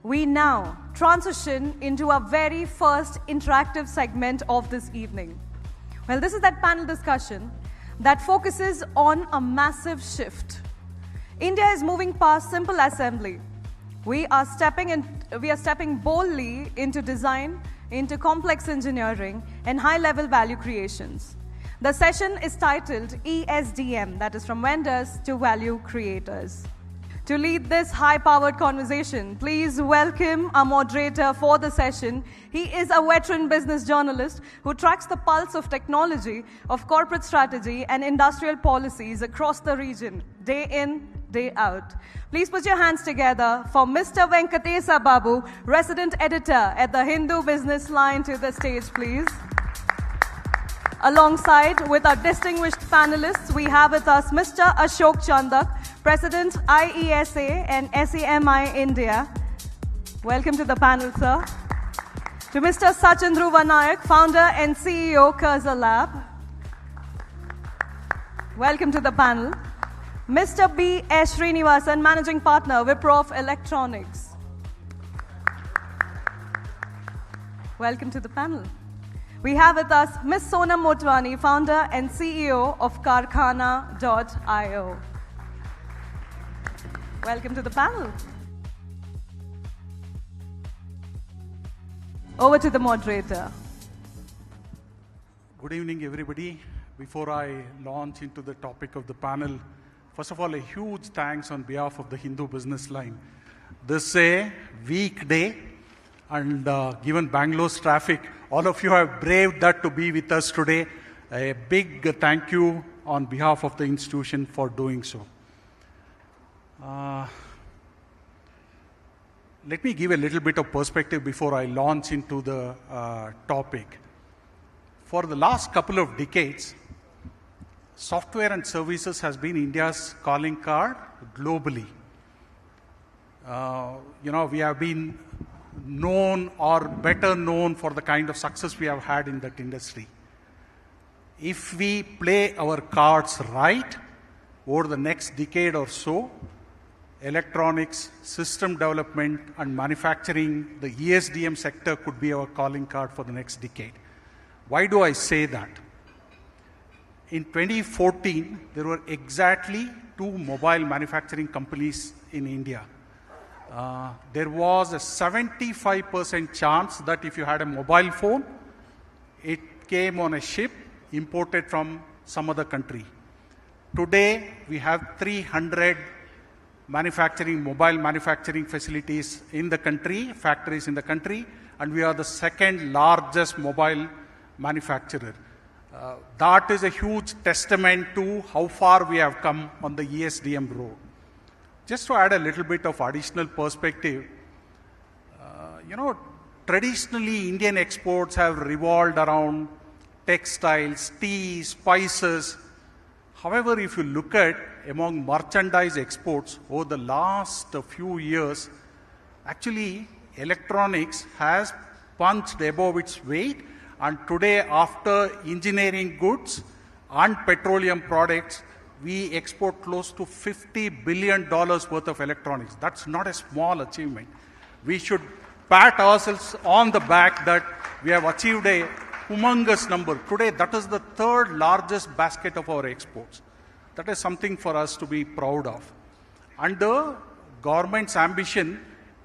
we now transition into our very first interactive segment of this evening. Well, this is that panel discussion that focuses on a massive shift. India is moving past simple assembly. We are stepping boldly into design, into complex engineering, and high-level value creations. The session is titled ESDM, that is from vendors to value creators. To lead this high-powered conversation, please welcome our moderator for the session. He is a veteran business journalist who tracks the pulse of technology, of corporate strategy, and industrial policies across the region, day in, day out. Please put your hands together for Mr. Venkatesa Babu, resident editor at the Hindu Business Line, to the stage, please. Alongside with our distinguished panelists, we have with us Mr. Ashok Chandak, President IESA and SEMI India. Welcome to the panel, sir. To Mr. Sachin Dhruva Nayak, founder and CEO, Cursor Lab. Welcome to the panel. Mr. B. S. Srinivasan, Managing Partner, Wipro Electronics. Welcome to the panel. We have with us Ms. Sonam Motwani, founder and CEO of Karkhana.io. Welcome to the panel. Over to the moderator. Good evening, everybody. Before I launch into the topic of the panel, first of all, a huge thanks on behalf of the Hindu Business Line. This is a weekday, and given Bangalore's traffic, all of you have braved that to be with us today. A big thank you on behalf of the institution for doing so. Let me give a little bit of perspective before I launch into the topic. For the last couple of decades, software and services has been India's calling card globally. We have been known or better known for the kind of success we have had in that industry. If we play our cards right over the next decade or so, electronics, system development, and manufacturing, the ESDM sector could be our calling card for the next decade. Why do I say that? In 2014, there were exactly 2 mobile manufacturing companies in India. There was a 75% chance that if you had a mobile phone, it came on a ship imported from some other country. Today, we have 300 mobile manufacturing facilities in the country, factories in the country, and we are the second largest mobile manufacturer. That is a huge testament to how far we have come on the ESDM road. Just to add a little bit of additional perspective, traditionally Indian exports have revolved around textiles, tea, spices. However, if you look at among merchandise exports over the last few years, actually electronics has punched above its weight, and today after engineering goods and petroleum products, we export close to $50 billion worth of electronics. That's not a small achievement. We should pat ourselves on the back that we have achieved a humongous number. Today, that is the 3rd largest basket of our exports. That is something for us to be proud of. And the government's ambition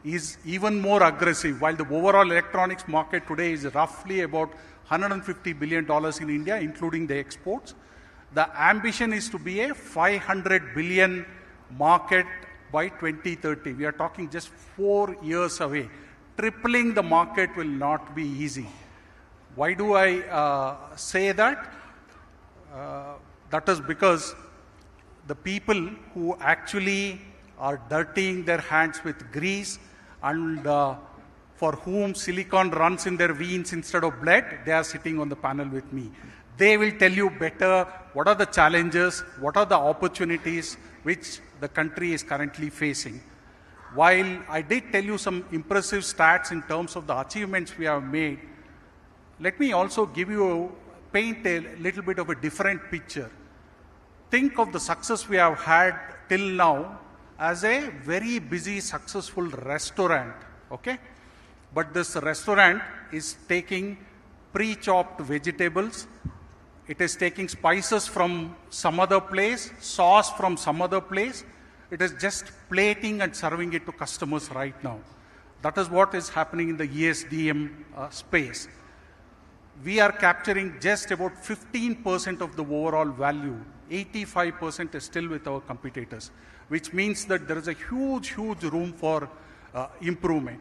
is even more aggressive. While the overall electronics market today is roughly about $150 billion in India, including the exports, the ambition is to be a 500 billion market by 2030. We are talking just 4 years away. Tripling the market will not be easy. Why do I say that? That is because the people who actually are dirtying their hands with grease and for whom silicon runs in their veins instead of blood, they are sitting on the panel with me. They will tell you better what are the challenges, what are the opportunities which the country is currently facing. While I did tell you some impressive stats in terms of the achievements we have made, let me also paint a little bit of a different picture. Think of the success we have had till now as a very busy, successful restaurant okay? But this restaurant is taking pre-chopped vegetables. It is taking spices from some other place, sauce from some other place. It is just plating and serving it to customers right now. That is what is happening in the ESDM space. We are capturing just about 15% of the overall value. 85% is still with our competitors, which means that there is a huge, huge room for improvement.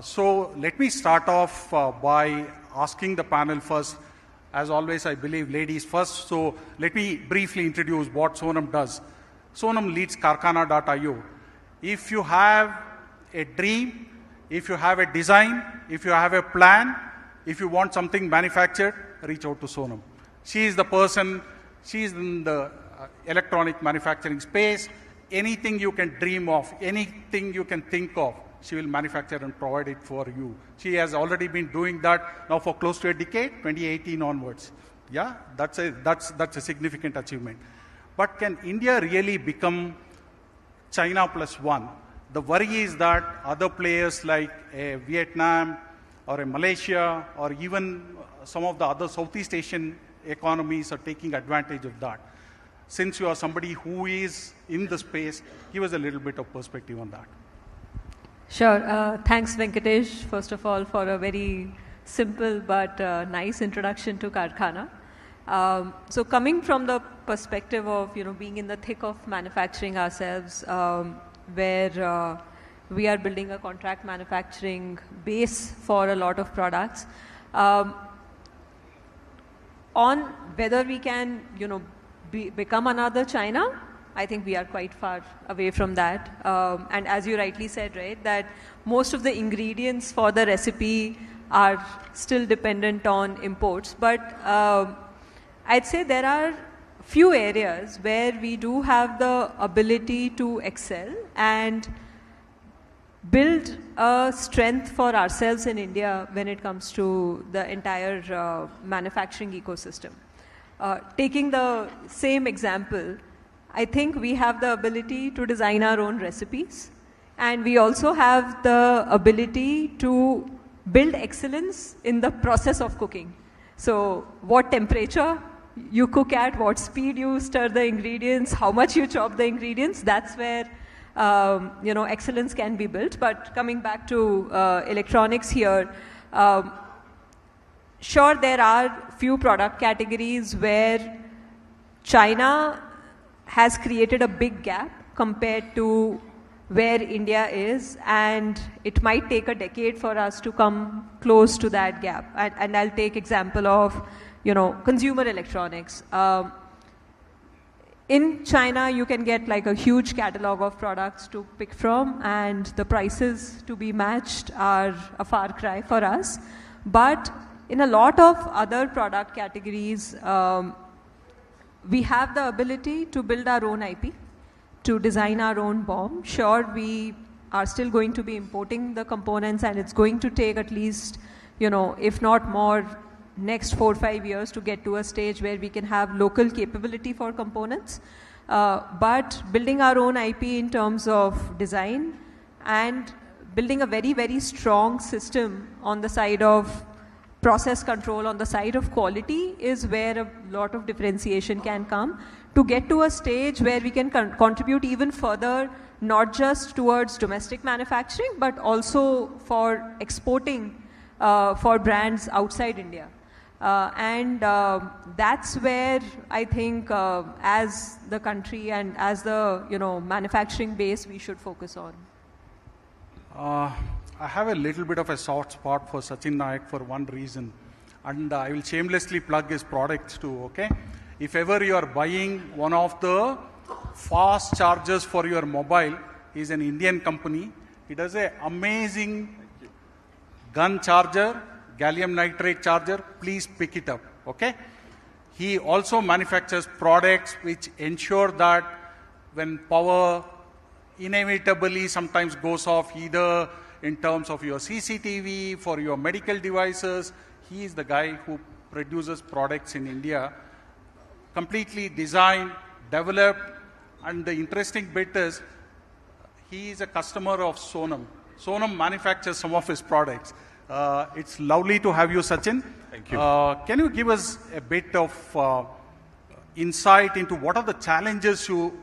So let me start off by asking the panel first. As always, I believe ladies first. So let me briefly introduce what Sonam does. Sonam leads Karkhana.io. If you have a dream, if you have a design, if you have a plan, if you want something manufactured, reach out to Sonam. She is the person, she is in the electronic manufacturing space. Anything you can dream of, anything you can think of, she will manufacture and provide it for you. She has already been doing that now for close to a decade, 2018 onwards. Yeah, that's a significant achievement. But can India really become China plus one? The worry is that other players like a Vietnam or a Malaysia or even some of the other Southeast Asian economies are taking advantage of that. Since you are somebody who is in the space, give us a little bit of perspective on that. Sure. Thanks, Venkatesh, first of all, for a very simple but nice introduction to Karkhana. So coming from the perspective of being in the thick of manufacturing ourselves, where we are building a contract manufacturing base for a lot of products, on whether we can become another China, I think we are quite far away from that. And as you rightly said, right, that most of the ingredients for the recipe are still dependent on imports. But I'd say there are few areas where we do have the ability to excel and build a strength for ourselves in India when it comes to the entire manufacturing ecosystem. Taking the same example, I think we have the ability to design our own recipes, and we also have the ability to build excellence in the process of cooking. So what temperature you cook at, what speed you stir the ingredients, how much you chop the ingredients, that's where excellence can be built. But coming back to electronics here, sure, there are few product categories where China has created a big gap compared to where India is, and it might take a decade for us to come close to that gap. And I'll take example of consumer electronics. In China, you can get like a huge catalog of products to pick from, and the prices to be matched are a far cry for us. But in a lot of other product categories, we have the ability to build our own IP, to design our own BOM. Sure, we are still going to be importing the components, and it's going to take at least, if not more, next 4 or 5 years to get to a stage where we can have local capability for components. But building our own IP in terms of design and building a very, very strong system on the side of process control, on the side of quality, is where a lot of differentiation can come to get to a stage where we can contribute even further, not just towards domestic manufacturing, but also for exporting for brands outside India. And that's where I think as the country and as the manufacturing base, we should focus on. I have a little bit of a soft spot for Sachin Naik for one reason, and I will shamelessly plug his products too, okay? If ever you are buying one of the fast chargers for your mobile, he's an Indian company. He does an amazing gun charger, gallium nitrate charger. Please pick it up, okay? He also manufactures products which ensure that when power inevitably sometimes goes off, either in terms of your CCTV, for your medical devices, he is the guy who produces products in India, completely designed, developed, and the interesting bit is, he is a customer of Sonam. Sonam manufactures some of his products. It's lovely to have you, Sachin. Thank you. Can you give us a bit of insight into what are the challenges you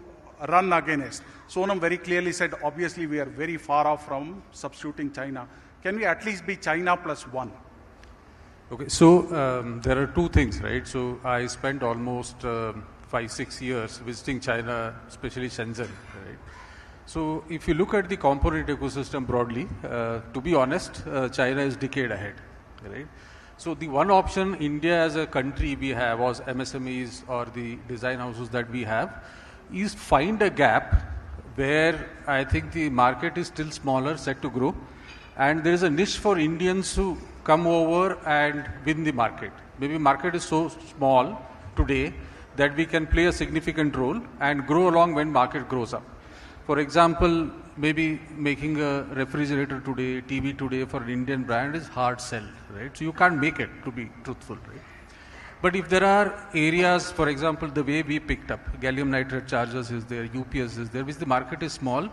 run against? Sonam very clearly said, obviously, we are very far off from substituting China. Can we at least be China plus one? Okay, so there are two things, right? So I spent almost 5-6 years visiting China, especially Shenzhen, right? So if you look at the component ecosystem broadly, to be honest, China is decade ahead, right? So the one option India as a country we have, was MSMEs or the design houses that we have, is find a gap where I think the market is still smaller, set to grow, and there is a niche for Indians who come over and win the market. Maybe market is so small today that we can play a significant role and grow along when market grows up. For example, maybe making a refrigerator today, TV today for an Indian brand is hard sell, right? So you can't make it, to be truthful, right? But if there are areas, for example, the way we picked up, gallium nitride chargers is there, UPS is there, which the market is small,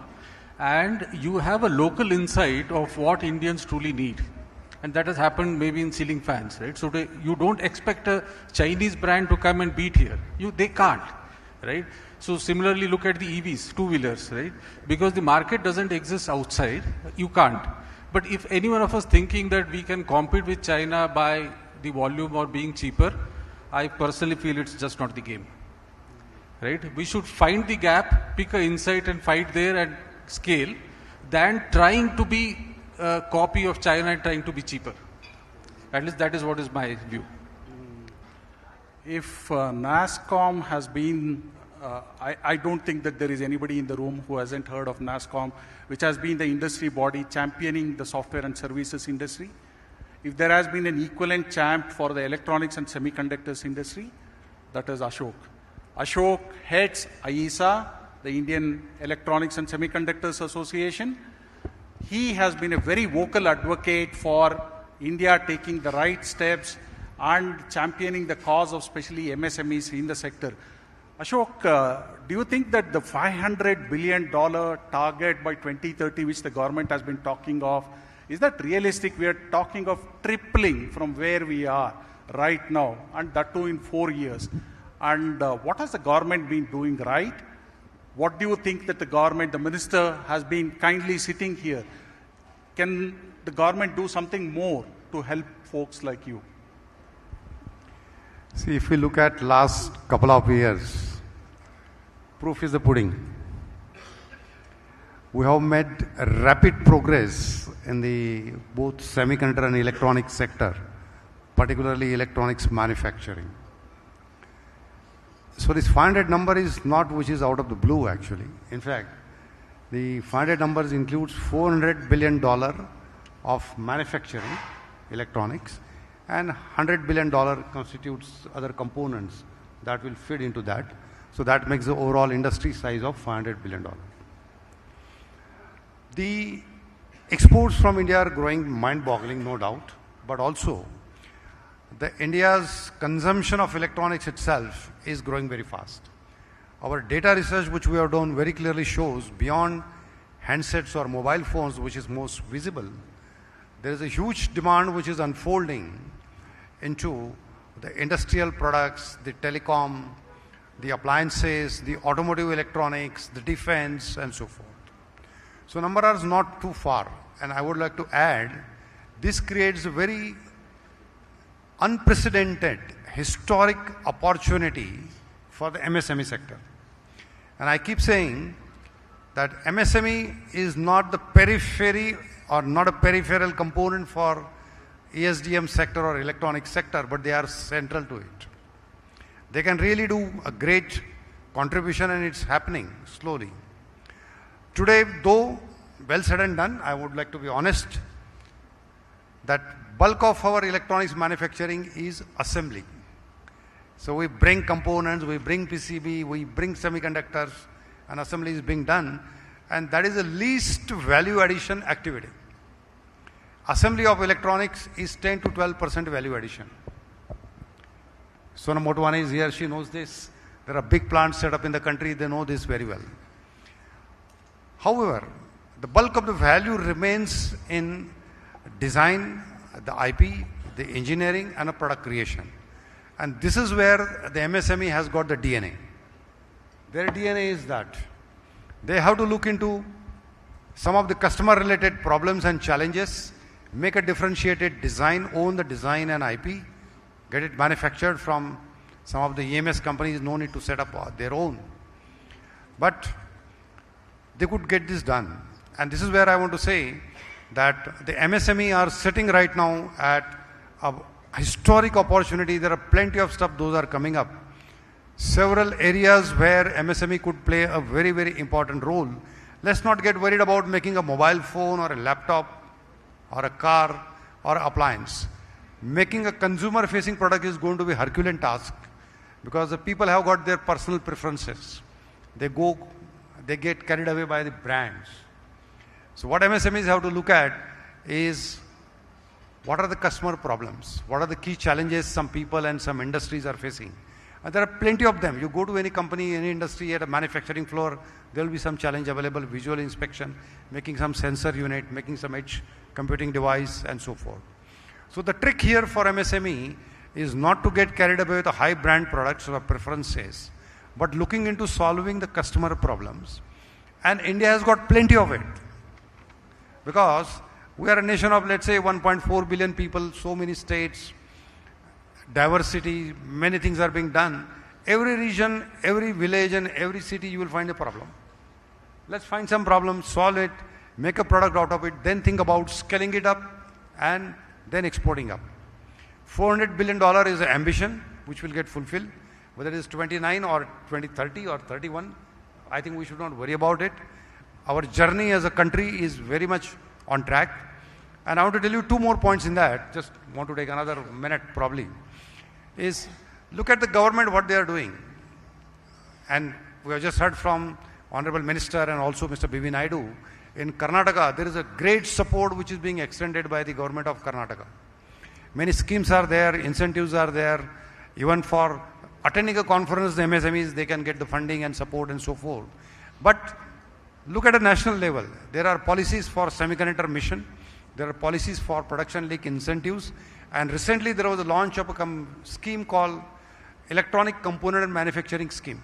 and you have a local insight of what Indians truly need. And that has happened maybe in ceiling fans, right? So you don't expect a Chinese brand to come and beat here. They can't, right? So similarly, look at the EVs, two-wheelers, right? Because the market doesn't exist outside, you can't. But if any one of us thinking that we can compete with China by the volume or being cheaper, I personally feel it's just not the game, right? We should find the gap, pick an insight and fight there and scale, than trying to be a copy of China and trying to be cheaper. At least that is what is my view. If NASSCOM has been, I don't think that there is anybody in the room who hasn't heard of NASSCOM, which has been the industry body championing the software and services industry. If there has been an equivalent champ for the electronics and semiconductors industry, that is Ashok. Ashok heads IESA, the Indian Electronics and Semiconductors Association. He has been a very vocal advocate for India taking the right steps and championing the cause of especially MSMEs in the sector. Ashok, do you think that the $500 billion target by 2030, which the government has been talking of, is that realistic? We are talking of tripling from where we are right now, and that too in 4 years. And what has the government been doing right? What do you think that the government, the minister has been kindly sitting here? Can the government do something more to help folks like you? See, if we look at last couple of years, proof is the pudding. We have made rapid progress in the both semiconductor and electronics sector, particularly electronics manufacturing. So this 500 number is not which is out of the blue actually. In fact, the 500 numbers includes $400 billion of manufacturing, electronics, and $100 billion constitutes other components that will fit into that. So that makes the overall industry size of $500 billion. The exports from India are growing mind-boggling, no doubt, but also the India's consumption of electronics itself is growing very fast. Our data research, which we have done, very clearly shows beyond handsets or mobile phones, which is most visible, there is a huge demand which is unfolding into the industrial products, the telecom, the appliances, the automotive electronics, the defense, and so forth. So number is not too far. And I would like to add, this creates a very unprecedented, historic opportunity for the MSME sector. And I keep saying that MSME is not the periphery or not a peripheral component for ESDM sector or electronic sector, but they are central to it. They can really do a great contribution, and it's happening slowly. Today, though well said and done, I would like to be honest that bulk of our electronics manufacturing is assembly. So we bring components, we bring PCB, we bring semiconductors, and assembly is being done, and that is the least value addition activity. Assembly of electronics is 10 to 12% value addition. Sonam Motwani is here, she knows this. There are big plants set up in the country, they know this very well. However, the bulk of the value remains in design, the IP, the engineering, and a product creation. And this is where the MSME has got the DNA. Their DNA is that they have to look into some of the customer related problems and challenges, make a differentiated design, own the design and IP, get it manufactured from some of the EMS companies, no need to set up their own. But they could get this done. And this is where I want to say that the MSME are sitting right now at a historic opportunity. There are plenty of stuff, those are coming up. Several areas where MSME could play a very, very important role. Let's not get worried about making a mobile phone or a laptop or a car or appliance. Making a consumer facing product is going to be a Herculean task because the people have got their personal preferences. They get carried away by the brands. So what MSMEs have to look at is what are the customer problems? What are the key challenges some people and some industries are facing? And there are plenty of them. You go to any company, any industry at a manufacturing floor, there will be some challenge available, visual inspection, making some sensor unit, making some edge computing device and so forth. So the trick here for MSME is not to get carried away with the high brand products or preferences, but looking into solving the customer problems. And India has got plenty of it. Because we are a nation of, let's say, 1.4 billion people, so many states, diversity, many things are being done. Every region, every village and every city you will find a problem. Let's find some problem, solve it, make a product out of it, then think about scaling it up and then exporting up. $400 billion is the ambition which will get fulfilled. Whether it is 29 or 2030 or 31, I think we should not worry about it. Our journey as a country is very much on track. And I want to tell you two more points in that, just want to take another minute probably, is look at the government, what they are doing. And we have just heard from Honorable Minister and also Mr. B.V. Naidu. In Karnataka, there is a great support which is being extended by the government of Karnataka. Many schemes are there, incentives are there, even for attending a conference, the MSMEs, they can get the funding and support and so forth. But look at a national level. There are policies for semiconductor mission. There are policies for production link incentives. And recently there was a launch of a scheme called Electronic Component and Manufacturing Scheme.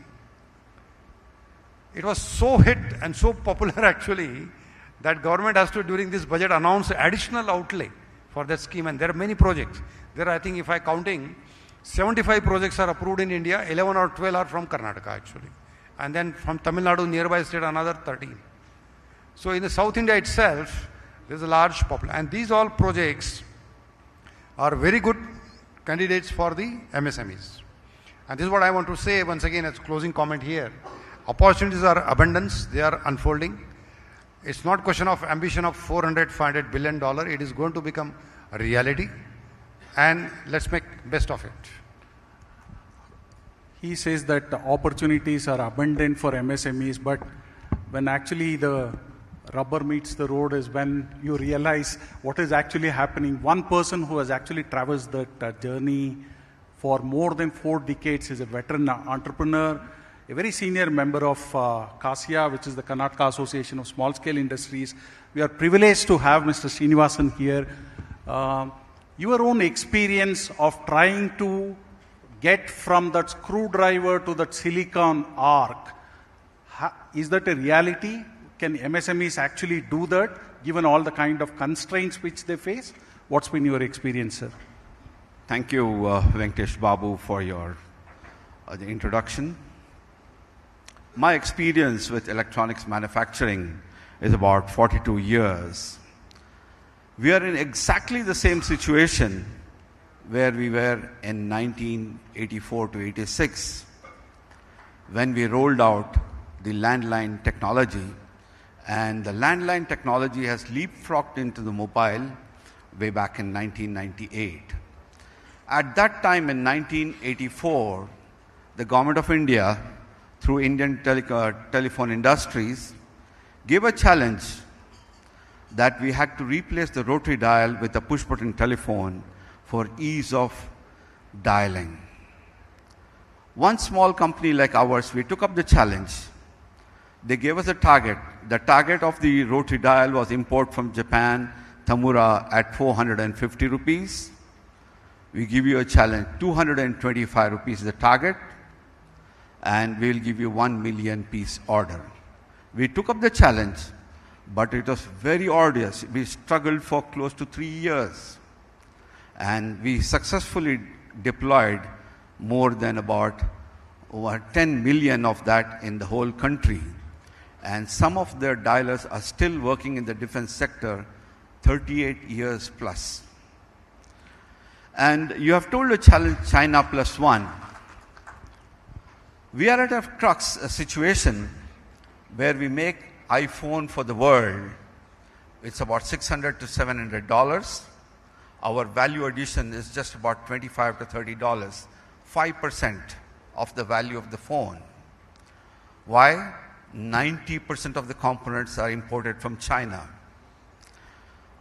It was so hit and so popular actually that government has to, during this budget, announce additional outlay for that scheme. And there are many projects. There are, I think, if I counting, 75 projects are approved in India, 11 or 12 are from Karnataka actually. And then from Tamil Nadu, nearby state, another 13. So in the South India itself, there is a large population. And these all projects are very good candidates for the MSMEs. And this is what I want to say once again as closing comment here. Opportunities are abundance, they are unfolding. It's not question of ambition of $400-500 billion. It is going to become a reality. And let's make best of it. He says that the opportunities are abundant for MSMEs, but when actually the rubber meets the road is when you realize what is actually happening. One person who has actually traversed that journey for more than 4 decades is a veteran entrepreneur, a very senior member of CASIA, which is the Karnataka Association of Small Scale Industries. We are privileged to have Mr. Srinivasan here. Your own experience of trying to get from that screwdriver to that silicon arc, is that a reality? Can MSMEs actually do that, given all the kind of constraints which they face? What's been your experience, sir? Thank you, Venkatesh Babu, for your the introduction. My experience with electronics manufacturing is about 42 years. We are in exactly the same situation where we were in 1984 to 86 when we rolled out the landline technology, and the landline technology has leapfrogged into the mobile way back in 1998. At that time in 1984, the government of India, through Indian telephone industries, gave a challenge that we had to replace the rotary dial with a push button telephone for ease of dialing. One small company like ours, we took up the challenge. They gave us a target. The target of the rotary dial was import from Japan, Tamura at 450 rupees. We give you a challenge, 225 rupees is the target, and we will give you 1 million piece order. We took up the challenge, but it was very arduous. We struggled for close to 3 years, and we successfully deployed more than about over 10 million of that in the whole country. And some of their dialers are still working in the defense sector 38 years plus. And you have told a challenge China plus one. We are at a crux, a situation where we make iPhone for the world. It's about $600 to $700. Our value addition is just about $25 to $30, 5% of the value of the phone. Why? 90% of the components are imported from China.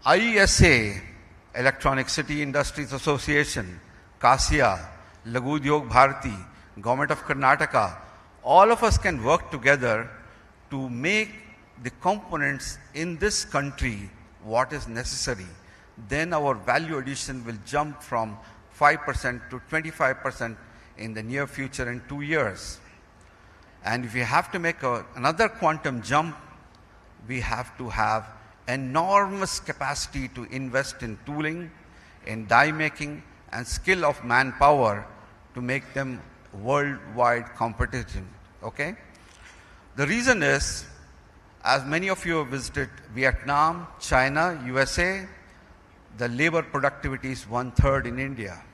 IESA, Electronic City Industries Association, CASIA, Laghu Udyog Bharati, Government of Karnataka, all of us can work together to make the components in this country what is necessary. Then our value addition will jump from 5% to 25% in the near future in 2 years. And if we have to make another quantum jump, we have to have enormous capacity to invest in tooling, in die making, and skill of manpower to make them worldwide competitive. Okay? The reason is, as many of you have visited Vietnam, China, USA, the labor productivity is 1/3 in India,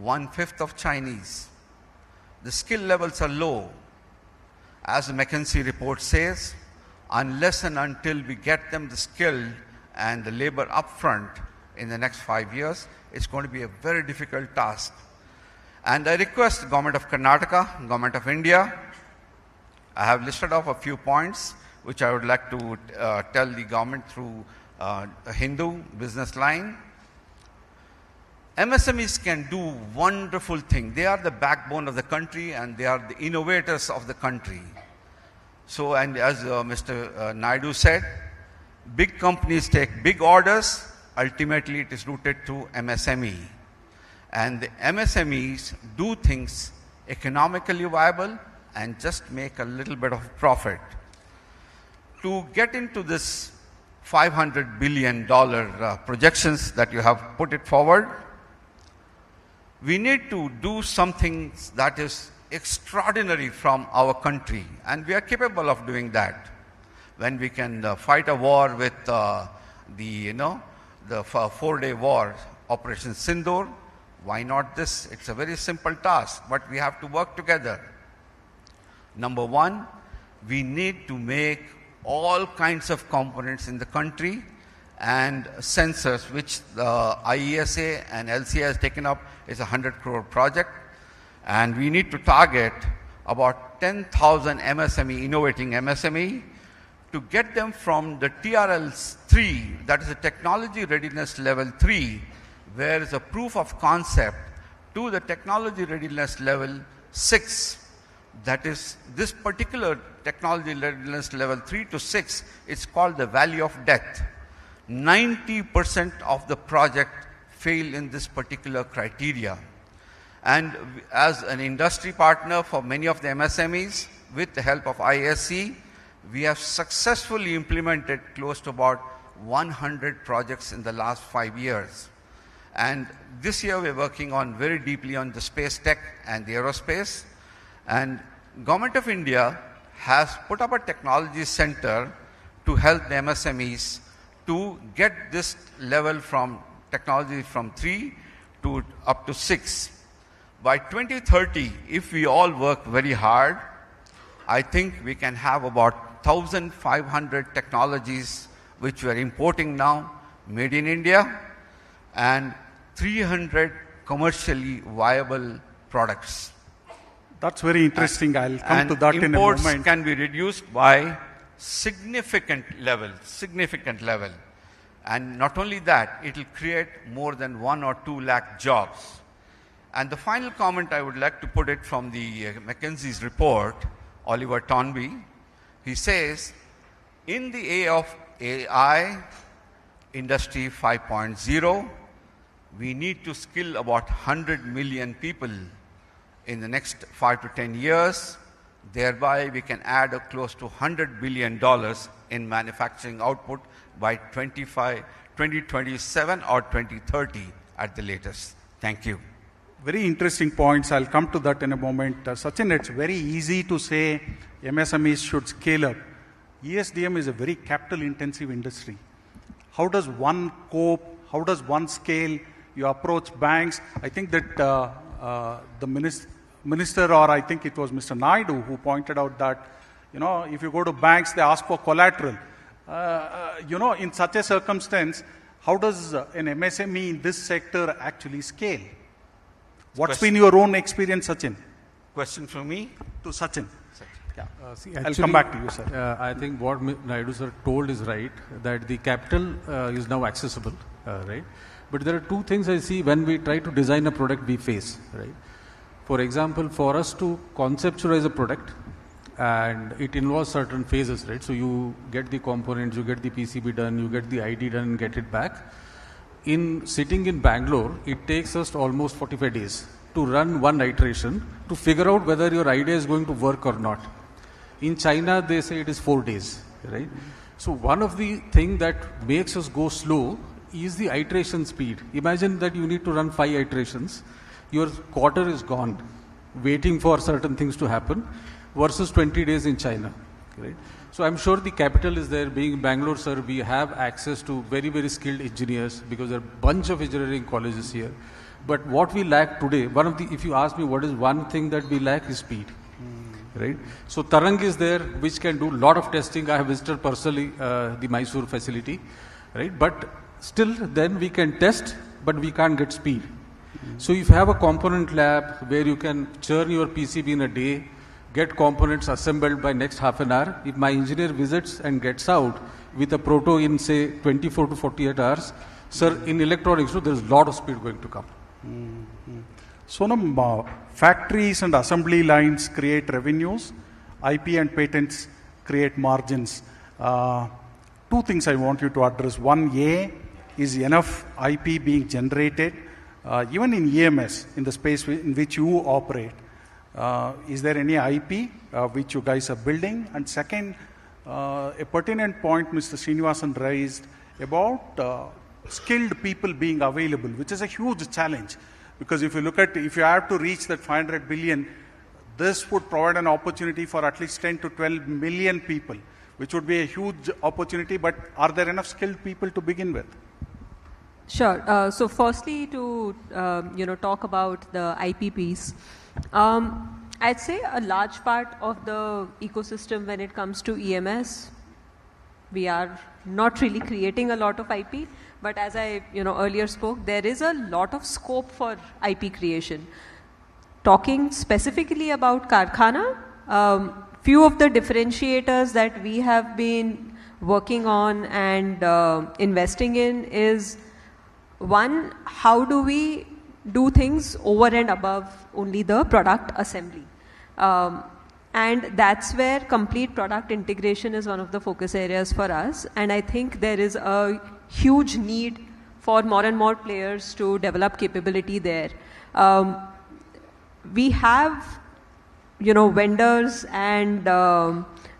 1/5 of Chinese. The skill levels are low. As the McKinsey report says, unless and until we get them the skill and the labor upfront in the next 5 years, it's going to be a very difficult task. And I request the Government of Karnataka, Government of India, I have listed off a few points which I would like to tell the government through a Hindu business line. MSMEs can do wonderful things. They are the backbone of the country and they are the innovators of the country. So, and as Mr. Naidu said, big companies take big orders. Ultimately, it is rooted to MSME. And the MSMEs do things economically viable and just make a little bit of profit. To get into this $500 billion projections that you have put it forward, we need to do something that is extraordinary from our country, and we are capable of doing that. When we can fight a war with the 4-day war, Operation Sindoor, why not this? It's a very simple task, but we have to work together. Number one, we need to make all kinds of components in the country and sensors, which the IESA and LCA has taken up, is a 100 crore project. And we need to target about 10,000 MSME, innovating MSME, to get them from the TRL 3, that is the technology readiness level 3, where is a proof of concept, to the technology readiness level 6. That is, this particular technology readiness level 3 to 6, it's called the valley of death. 90% of the project fail in this particular criteria. And as an industry partner for many of the MSMEs, with the help of ISC, we have successfully implemented close to about 100 projects in the last 5 years. And this year we're working on very deeply on the space tech and the aerospace. And Government of India has put up a technology center to help the MSMEs to get this level from technology from 3 to up to 6. By 2030, if we all work very hard, I think we can have about 1,500 technologies which we are importing now, made in India, and 300 commercially viable products. That's very interesting. I'll come to that in a moment. Imports can be reduced by significant level. And not only that, it will create more than 1 or 2 lakh jobs. And the final comment I would like to put it from the McKinsey's report, Oliver Toynbee. He says, in the age of AI, Industry 5.0, we need to skill about 100 million people in the next 5 to 10 years. Thereby, we can add close to $100 billion in manufacturing output by 2027 or 2030 at the latest. Thank you. Very interesting points. I'll come to that in a moment. Sachin, it's very easy to say MSMEs should scale up. ESDM is a very capital-intensive industry. How does one cope? How does one scale? You approach banks. I think that the minister, or I think it was Mr. Naidu, who pointed out that, if you go to banks, they ask for collateral. In such a circumstance, how does an MSME in this sector actually scale? What's been your own experience, Sachin? Question from me? To Sachin. Actually, I'll come back to you, sir. I think what Naidu sir told is right, that the capital is now accessible, right? But there are two things I see when we try to design a product we face, right? For example, for us to conceptualize a product, and it involves certain phases, right? So you get the components, you get the PCB done, you get the ID done and get it back. Sitting in Bangalore, it takes us almost 45 days to run one iteration to figure out whether your idea is going to work or not. In China, they say it is 4 days, right? So one of the things that makes us go slow is the iteration speed. Imagine that you need to run 5 iterations. Your quarter is gone, waiting for certain things to happen, versus 20 days in China, right? So I'm sure the capital is there. Being in Bangalore, sir, we have access to very, very skilled engineers because there are a bunch of engineering colleges here. But what we lack today, if you ask me what is one thing that we lack, is speed. Right? So Tarang is there, which can do a lot of testing. I have visited personally the Mysore facility, right? But still, then we can test, but we can't get speed. So if you have a component lab where you can churn your PCB in a day, get components assembled by next half an hour, if my engineer visits and gets out with a proto in say 24 to 48 hours, sir, in electronics, so there's a lot of speed going to come. Sonam, factories and assembly lines create revenues, IP and patents create margins. Two things I want you to address. One, is enough IP being generated, even in EMS, in the space in which you operate? Is there any IP which you guys are building? And second, a pertinent point Mr. Srinivasan raised about skilled people being available, which is a huge challenge. Because if you have to reach that 500 billion, this would provide an opportunity for at least 10 to 12 million people, which would be a huge opportunity. But are there enough skilled people to begin with? Sure. So firstly, to talk about the IP piece, I'd say a large part of the ecosystem when it comes to EMS, we are not really creating a lot of IP. But as I earlier spoke, there is a lot of scope for IP creation. Talking specifically about Karkhana, few of the differentiators that we have been working on and investing in is, one, how do we do things over and above only the product assembly? And that's where complete product integration is one of the focus areas for us. And I think there is a huge need for more and more players to develop capability there. We have, vendors and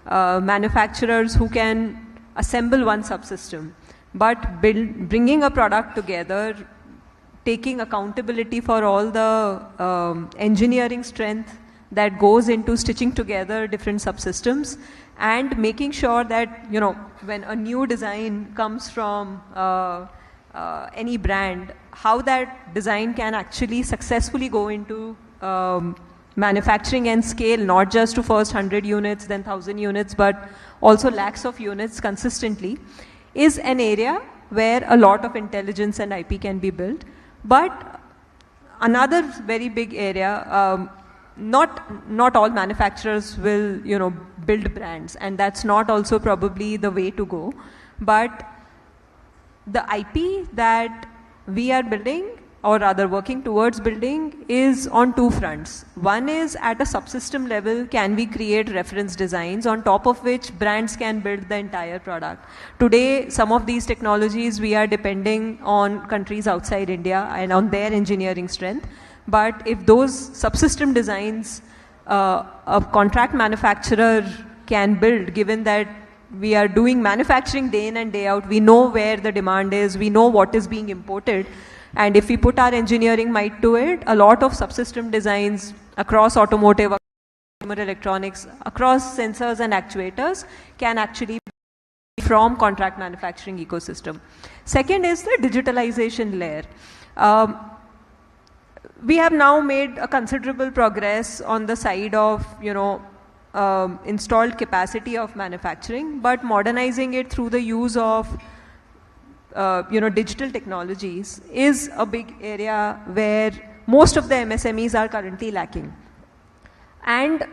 manufacturers who can assemble one subsystem, but bringing a product together, taking accountability for all the engineering strength that goes into stitching together different subsystems, and making sure that, when a new design comes from any brand, how that design can actually successfully go into manufacturing and scale, not just to first 100 units, then 1,000 units, but also lakhs of units consistently, is an area where a lot of intelligence and IP can be built. But another very big area, not all manufacturers will, build brands, and that's not also probably the way to go. But the IP that we are building or rather working towards building, is on two fronts. One is at a subsystem level, can we create reference designs on top of which brands can build the entire product. Today, some of these technologies we are depending on countries outside India and on their engineering strength. But if those subsystem designs a contract manufacturer can build, given that we are doing manufacturing day in and day out, we know where the demand is, we know what is being imported, and if we put our engineering might to it, a lot of subsystem designs across automotive, consumer electronics, across sensors and actuators can actually be from contract manufacturing ecosystem. Second is the digitalization layer. We have now made a considerable progress on the side of, installed capacity of manufacturing, but modernizing it through the use of digital technologies is a big area where most of the MSMEs are currently lacking. And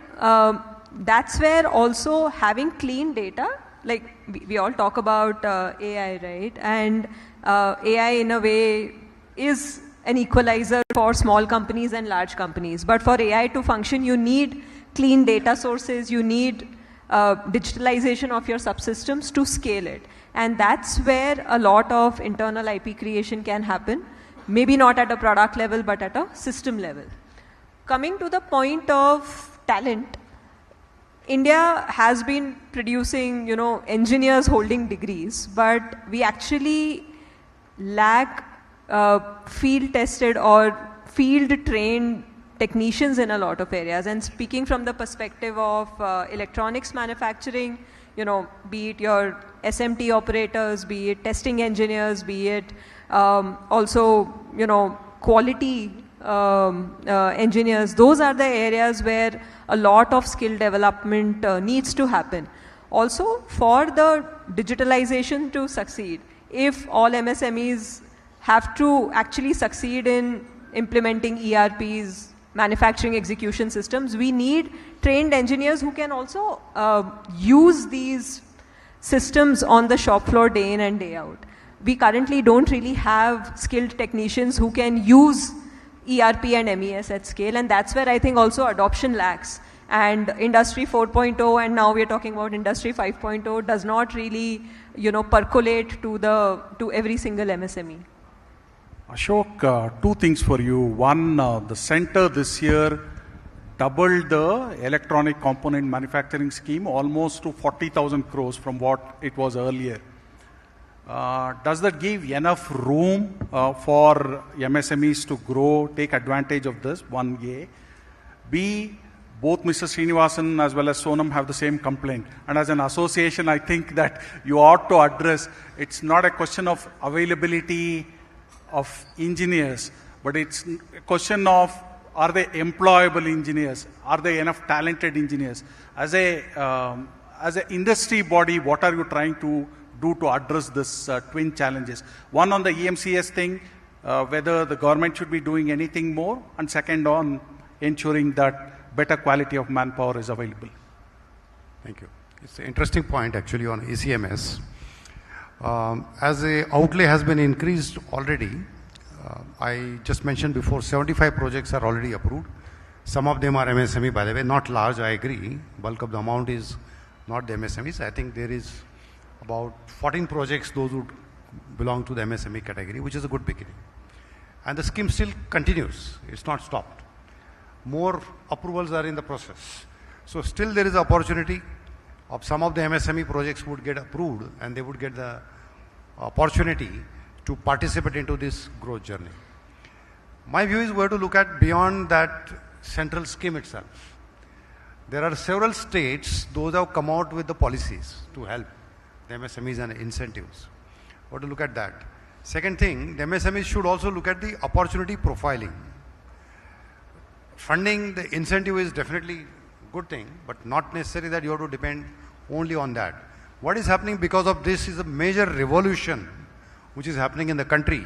that's where also having clean data, like we all talk about AI, right? And AI in a way is an equalizer for small companies and large companies. But for AI to function, you need clean data sources, you need digitalization of your subsystems to scale it. And that's where a lot of internal IP creation can happen. Maybe not at a product level, but at a system level. Coming to the point of talent, India has been producing, engineers holding degrees, but we actually lack field tested or field trained technicians in a lot of areas. And speaking from the perspective of electronics manufacturing, be it your SMT operators, be it testing engineers, be it also, quality engineers, those are the areas where a lot of skill development needs to happen. Also, for the digitalization to succeed, if all MSMEs have to actually succeed in implementing ERPs, manufacturing execution systems, we need trained engineers who can also use these systems on the shop floor day in and day out. We currently don't really have skilled technicians who can use ERP and MES at scale, and that's where I think also adoption lacks. And Industry 4.0, and now we're talking about Industry 5.0, does not really, percolate to every single MSME. Ashok, two things for you. One, the center this year doubled the electronic component manufacturing scheme almost to 40,000 crores from what it was earlier. Does that give enough room for MSMEs to grow, take advantage of this? One, A. B, both Mr. Srinivasan as well as Sonam have the same complaint. And as an association, I think that you ought to address, it's not a question of availability of engineers, but it's a question of, are they employable engineers? Are they enough talented engineers? As an industry body, what are you trying to do to address this twin challenges? One on the EMCS thing, whether the government should be doing anything more, and second on ensuring that better quality of manpower is available. Thank you. It's an interesting point actually on ECMS. As the outlay has been increased already, I just mentioned before 75 projects are already approved. Some of them are MSME, by the way, not large, I agree. Bulk of the amount is not the MSMEs. I think there is about 14 projects, those would belong to the MSME category, which is a good beginning. And the scheme still continues, it's not stopped. More approvals are in the process. So still there is opportunity of some of the MSME projects would get approved and they would get the opportunity to participate into this growth journey. My view is we have to look at beyond that central scheme itself. There are several states, those have come out with the policies to help the MSMEs and incentives. We have to look at that. Second thing, the MSMEs should also look at the opportunity profiling. Funding, the incentive is definitely a good thing, but not necessary that you have to depend only on that. What is happening because of this is a major revolution which is happening in the country,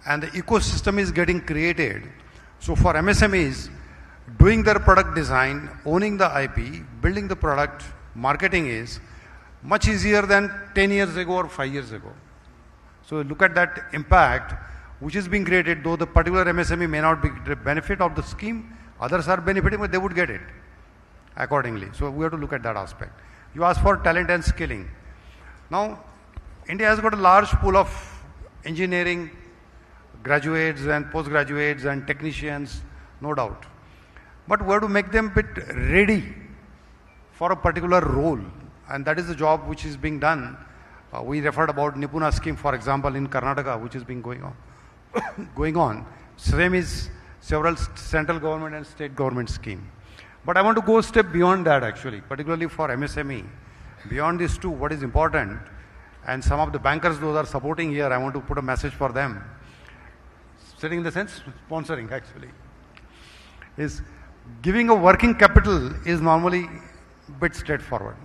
and the ecosystem is getting created. So for MSMEs, doing their product design, owning the IP, building the product, marketing is much easier than 10 years ago or 5 years ago. So look at that impact which is being created, though the particular MSME may not be benefit of the scheme, others are benefiting, but they would get it accordingly. So we have to look at that aspect. You asked for talent and skilling. Now, India has got a large pool of engineering graduates and postgraduates and technicians, no doubt. But we have to make them a bit ready for a particular role, and that is the job which is being done. We referred about Nipuna scheme, for example, in Karnataka, which is being going on. Same is several central government and state government scheme. But I want to go a step beyond that actually, particularly for MSME. Beyond these two, what is important, and some of the bankers those are supporting here, I want to put a message for them. Setting in the sense, sponsoring actually, is giving a working capital is normally a bit straightforward.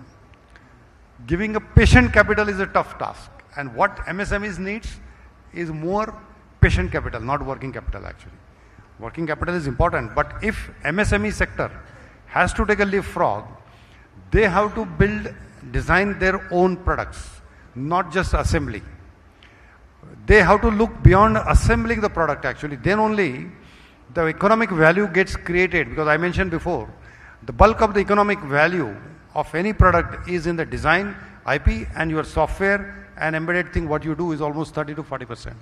Giving a patient capital is a tough task, and what MSMEs needs is more patient capital, not working capital actually. Working capital is important, but if MSME sector has to take a leapfrog, they have to design their own products, not just assembly. They have to look beyond assembling the product actually. Then only the economic value gets created, because I mentioned before, the bulk of the economic value of any product is in the design, IP, and your software and embedded thing. What you do is almost 30 to 40%.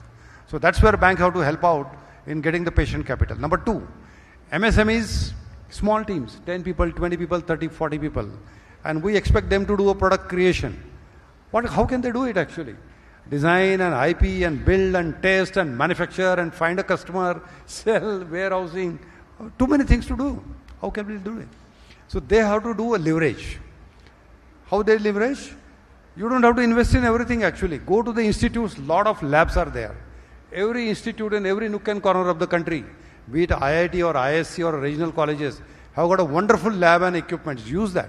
So that's where bank have to help out in getting the patient capital. Number two, MSMEs, small teams, 10 people, 20 people, 30, 40 people, and we expect them to do a product creation. How can they do it actually? Design and IP and build and test and manufacture and find a customer, sell, warehousing, too many things to do. How can we do it? So they have to do a leverage. How they leverage? You don't have to invest in everything actually. Go to the institutes, lot of labs are there. Every institute in every nook and corner of the country, be it IIT or ISC or regional colleges, have got a wonderful lab and equipment. Use that.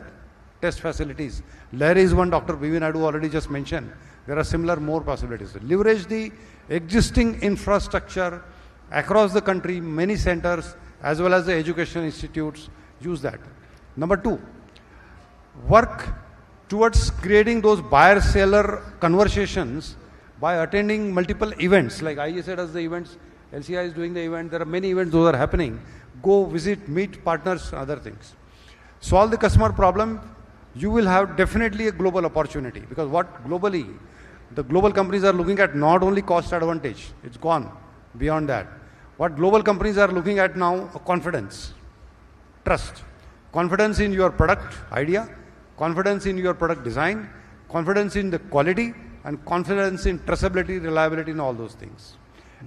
Test facilities. Larry is one, Dr. B.V. Naidu already just mentioned. There are similar more possibilities. Leverage the existing infrastructure across the country, many centers, as well as the education institutes. Use that. Number two, work towards creating those buyer-seller conversations by attending multiple events, like ISA does the events, LCI is doing the event, there are many events, those are happening. Go visit, meet partners, other things. Solve the customer problem, you will have definitely a global opportunity, because what globally, the global companies are looking at not only cost advantage, it's gone beyond that. What global companies are looking at now, confidence, trust, confidence in your product idea, confidence in your product design, confidence in the quality, and confidence in traceability, reliability, and all those things.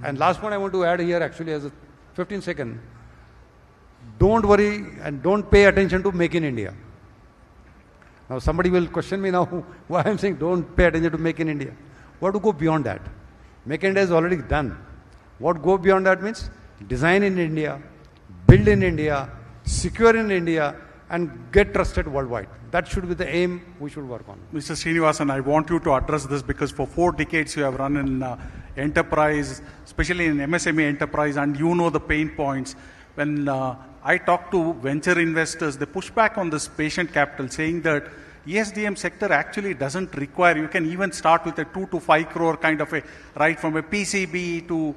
And last point I want to add here actually as a 15-second, don't worry and don't pay attention to Make in India. Now somebody will question me now why I'm saying don't pay attention to Make in India. What to go beyond that? Make in India is already done. What go beyond that means design in India, build in India, secure in India, and get trusted worldwide. That should be the aim we should work on. Mr. Srinivasan, I want you to address this because for 4 decades you have run in enterprise, especially in MSME enterprise, and you know the pain points. When I talk to venture investors, they push back on this patient capital, saying that ESDM sector actually doesn't require, you can even start with a 2 to 5 crore kind of a, right from a PCB to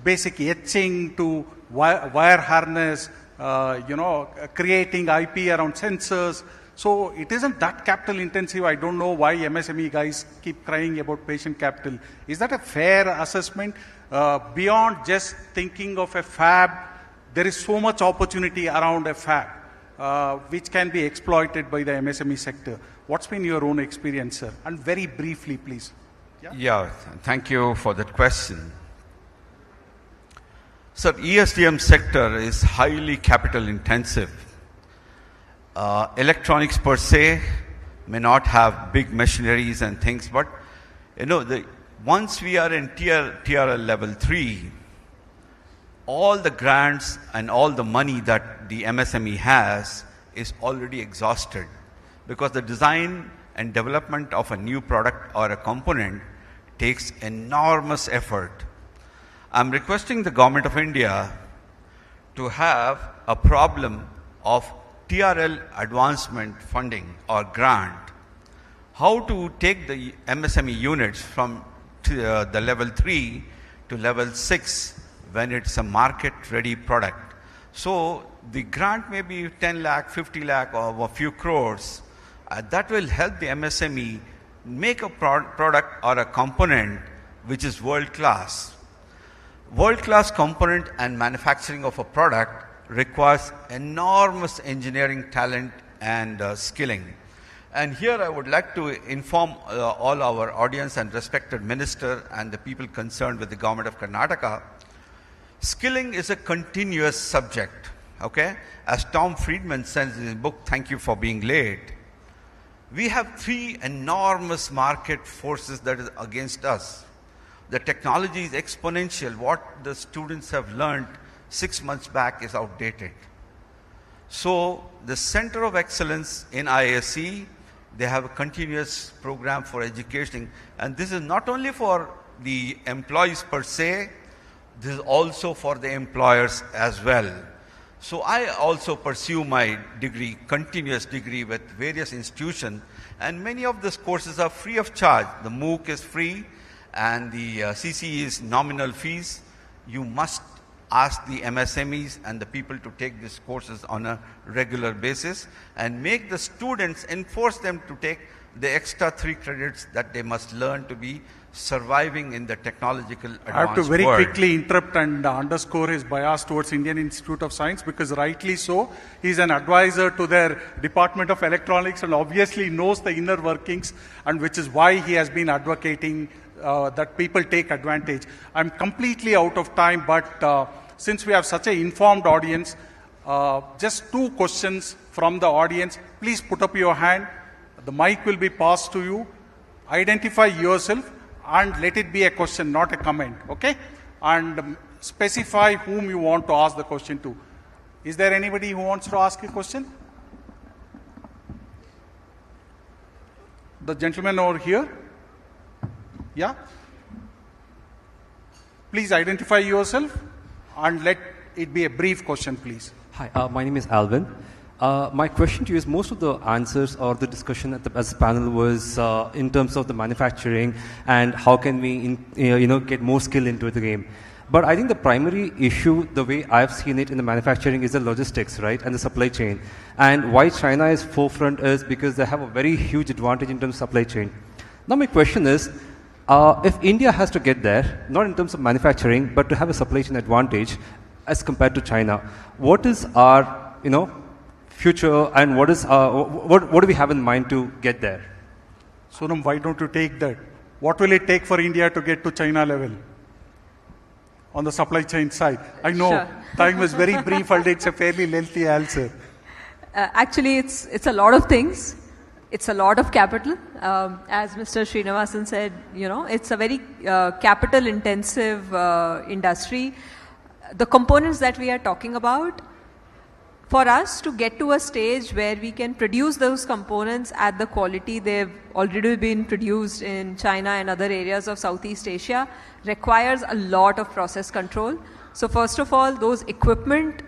basic etching to wire harness, creating IP around sensors. So it isn't that capital intensive. I don't know why MSME guys keep crying about patient capital. Is that a fair assessment? Beyond just thinking of a fab, there is so much opportunity around a fab, which can be exploited by the MSME sector. What's been your own experience, sir? And very briefly, please. Yeah, thank you for that question. Sir, ESDM sector is highly capital intensive. Electronics per se may not have big machineries and things, but once we are in TRL level 3, all the grants and all the money that the MSME has is already exhausted, because the design and development of a new product or a component takes enormous effort. I'm requesting the Government of India to have a problem of TRL advancement funding or grant, how to take the MSME units from the level 3 to level 6 when it's a market-ready product. So the grant may be 10 lakh, 50 lakh, or a few crores. That will help the MSME make a product or a component which is world-class. World-class component and manufacturing of a product requires enormous engineering talent and skilling. And here I would like to inform all our audience and respected minister and the people concerned with the government of Karnataka, skilling is a continuous subject, okay? As Tom Friedman says in his book, Thank You for Being Late, we have 3 enormous market forces that is against us. The technology is exponential. What the students have learned 6 months back is outdated. So the Center of Excellence in ISC, they have a continuous program for education, and this is not only for the employees per se, this is also for the employers as well. So I also pursue my degree, continuous degree with various institutions, and many of these courses are free of charge. The MOOC is free and the CC is nominal fees. You must ask the MSMEs and the people to take these courses on a regular basis and make the students, enforce them to take the extra 3 credits that they must learn to be surviving in the technological advanced world. I have to very quickly interrupt and underscore his bias towards Indian Institute of Science, because rightly so, he's an advisor to their Department of Electronics and obviously knows the inner workings, and which is why he has been advocating that people take advantage. I'm completely out of time, but since we have such an informed audience, just 2 questions from the audience. Please put up your hand. The mic will be passed to you. Identify yourself and let it be a question, not a comment, okay? And specify whom you want to ask the question to. Is there anybody who wants to ask a question? The gentleman over here. Yeah? Please identify yourself and let it be a brief question, please. Hi, my name is Alvin. My question to you is, most of the answers or the discussion at as a panel was in terms of the manufacturing and how can we get more skill into the game. But I think the primary issue, the way I've seen it in the manufacturing, is the logistics, right, and the supply chain. And why China is forefront is because they have a very huge advantage in terms of supply chain. Now my question is, if India has to get there, not in terms of manufacturing, but to have a supply chain advantage as compared to China, what is our, future, and what do we have in mind to get there? Sonam, why don't you take that? What will it take for India to get to China level on the supply chain side? I know Sure. time was very brief and it's a fairly lengthy answer. Actually, it's a lot of things. It's a lot of capital. As Mr. Srinivasan said, it's a very capital intensive industry. The components that we are talking about, for us to get to a stage where we can produce those components at the quality they've already been produced in China and other areas of Southeast Asia, requires a lot of process control. So first of all, those equipment,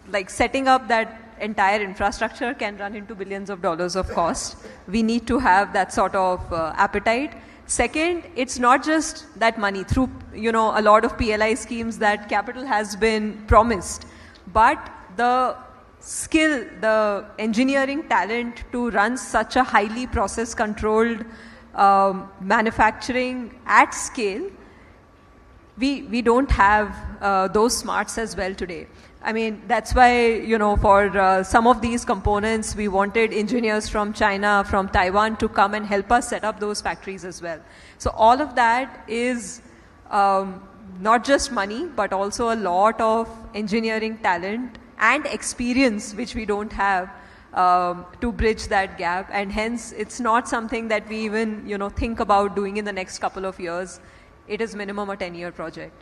like setting up that entire infrastructure, can run into billions of dollars of cost. We need to have that sort of appetite. Second, it's not just that money. Through a lot of PLI schemes, that capital has been promised, but the skill, the engineering talent to run such a highly process controlled manufacturing at scale, we don't have those smarts as well today. I mean, that's why, for some of these components, we wanted engineers from China, from Taiwan to come and help us set up those factories as well. So all of that is not just money, but also a lot of engineering talent and experience which we don't have to bridge that gap. And hence, it's not something that we even, think about doing in the next couple of years. It is minimum a 10-year project.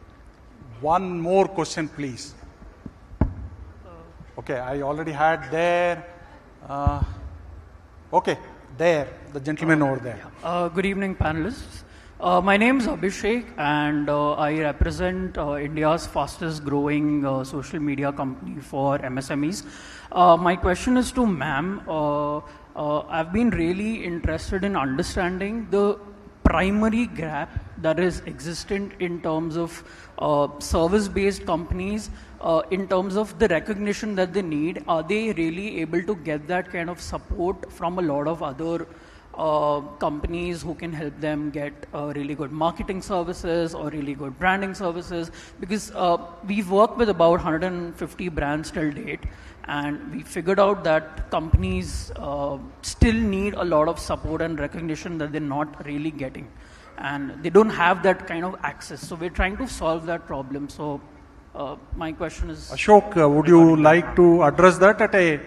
One more question, please. Okay, I already had there. Okay, there, the gentleman over there. Good evening, panelists. My name is Abhishek, and I represent India's fastest growing social media company for MSMEs. My question is to ma'am. I've been really interested in understanding the primary gap that is existent in terms of service-based companies, in terms of the recognition that they need? Are they really able to get that kind of support from a lot of other companies who can help them get really good marketing services or really good branding services? Because we've worked with about 150 brands till date, and we figured out that companies still need a lot of support and recognition that they're not really getting, and they don't have that kind of access. So we're trying to solve that problem. So my question is, Ashok, would you like to address that at a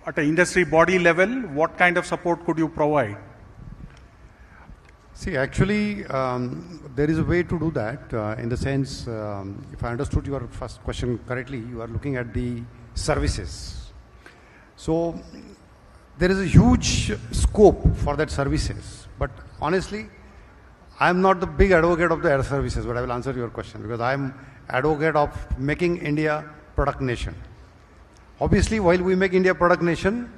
at an industry body level? What kind of support could you provide? See, actually, there is a way to do that in the sense, if I understood your first question correctly, you are looking at the services. So there is a huge scope for that services, but honestly, I am not the big advocate of the air services, but I will answer your question, because I am advocate of making India product nation. Obviously, while we make India product nation,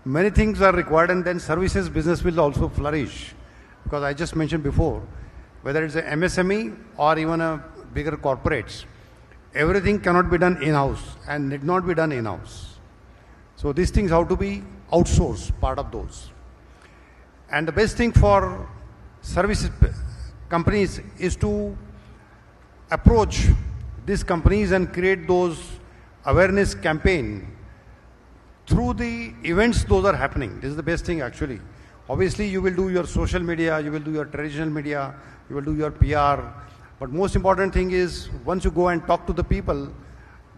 many things are required, and then services business will also flourish. Because I just mentioned before, whether it's a MSME or even a bigger corporates, everything cannot be done in-house and need not be done in-house. So these things have to be outsourced, part of those. And the best thing for services companies is to approach these companies and create those awareness campaign through the events those are happening. This is the best thing actually. Obviously, you will do your social media, you will do your traditional media, you will do your PR. But most important thing is, once you go and talk to the people,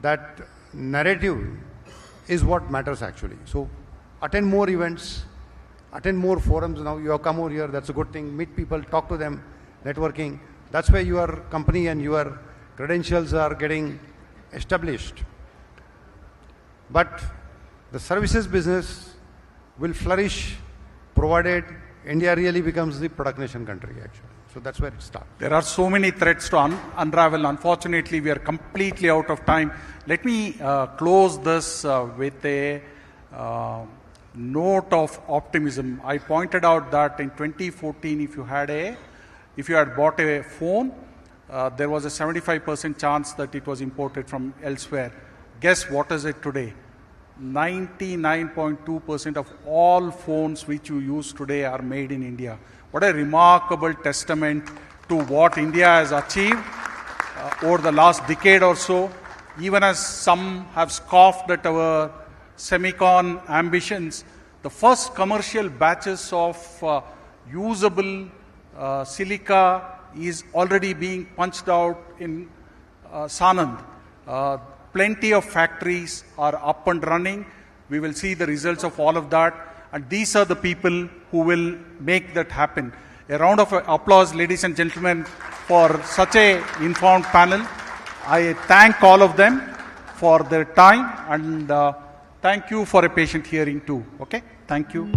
that narrative is what matters actually. So attend more events, attend more forums. Now you have come over here, that's a good thing. Meet people, talk to them, networking. That's where your company and your credentials are getting established. But the services business will flourish provided India really becomes the product nation country actually. So that's where it starts. There are so many threads to unravel. Unfortunately, we are completely out of time. Let me close this with a note of optimism. I pointed out that in 2014, if you had bought a phone, there was a 75% chance that it was imported from elsewhere. Guess what is it today? 99.2% of all phones which you use today are made in India. What a remarkable testament to what India has achieved over the last decade or so. Even as some have scoffed at our semicon ambitions, the first commercial batches of usable silica is already being punched out in Sanand. Plenty of factories are up and running. We will see the results of all of that. And these are the people who will make that happen. A round of applause, ladies and gentlemen, for such an informed panel. I thank all of them for their time, and thank you for a patient hearing too. Okay? Thank you.